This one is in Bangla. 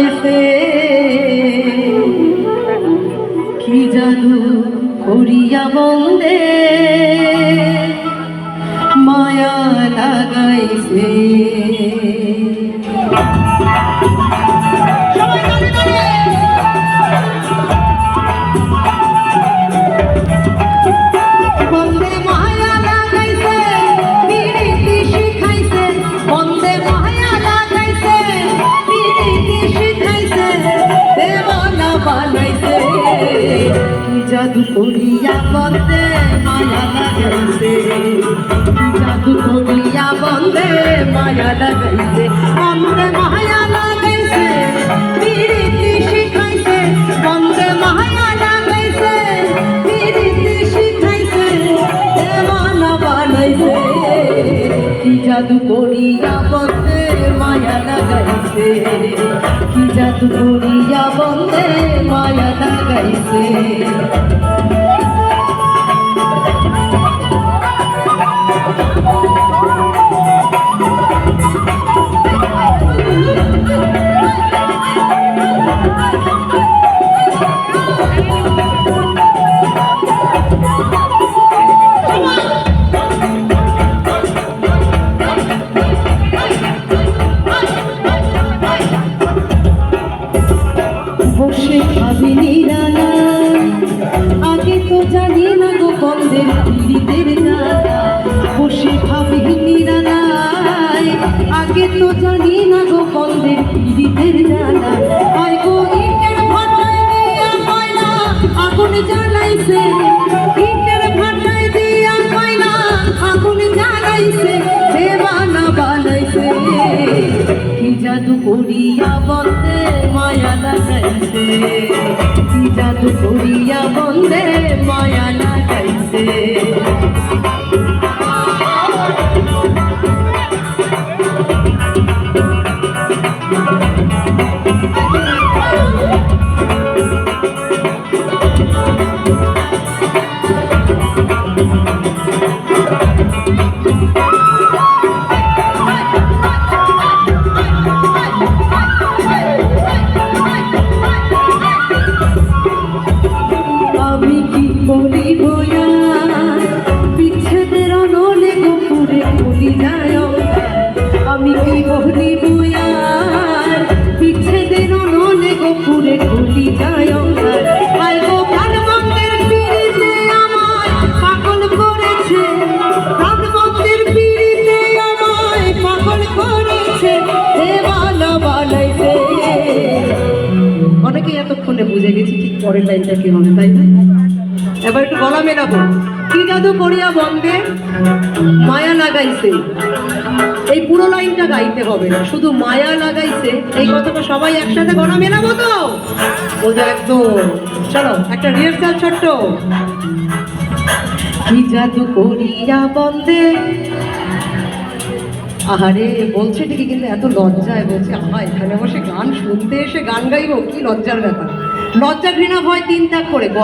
লাগাইছে কি জাদু করিয়া বন্দে মায়া লাগাইছে। জাদু করিয়া বন্দে মায়া লাগাইছে জাদু করিয়া বন্দে মায়া লাগাইছে বন্দে মায়া লাগাইছে প্রীতি শিখাইছে বন্দে মায়া লাগাইছে প্রীতি শিখাইছে দেওয়ানা বানাইছে কি জাদু করিয়া বন্দে মায়া লাগাইছে কি জাদু করিয়া বন্দে মায়া লাগাইছে। বসে ভাবি নিরালা আগে তো জানি না গো বন্দের পীড়িতের জ্বালা বসে ভাবি নিরালায় আগে তো জানি না গো বন্দের পীড়িতের জ্বালা হয় গো ইটের ভাটায় দিয়া কয়লা আগুন জ্বালাইছে ইটের ভাটায় দিয়া কয়লা আগুন জ্বালাইছে দেওয়ানা বানাইছে কি জাদু করিয়া বন্দে মায়া লাগাইছে কি জাদু করিয়া বন্দে মায়া লাগাইছে। আমি কি বলিব বিচ্ছেদের অনলে গোপুরে বলি যায় আমি কি বলিব বিচ্ছেদের অনলে গোপুরে বলি যায় প্রাণবন্তের পিড়িতে আমায় পাগল করেছে প্রাণবন্তের পিড়িতে আমায় পাগল করেছে দেওয়ানা বানাইছে। অনেকেই এতক্ষণে বুঝে গেছি ঠিক পরের লাইনটা কি হবে তাই না? এবার একটু গলা মেলাবো কি জাদু করিয়া বন্দে মায়া লাগাইছে এই পুরো লাইনটা গাইতে হবে না শুধু মায়া লাগাইছে এই কথাটা সবাই একসাথে গলা মেলাবো তো বোঝা একদম। চলো একটা রিহার্সাল ছোট্ট কি জাদু করিয়া বন্দে আহারে বলছে ঠিকই কিন্তু এত লজ্জায় বলছে আহা এখানে বসে গান শুনতে এসে গান গাইবো কি লজ্জার ব্যাপার লজ্জা ঘৃণা ভয় তিন ত্যাগ করে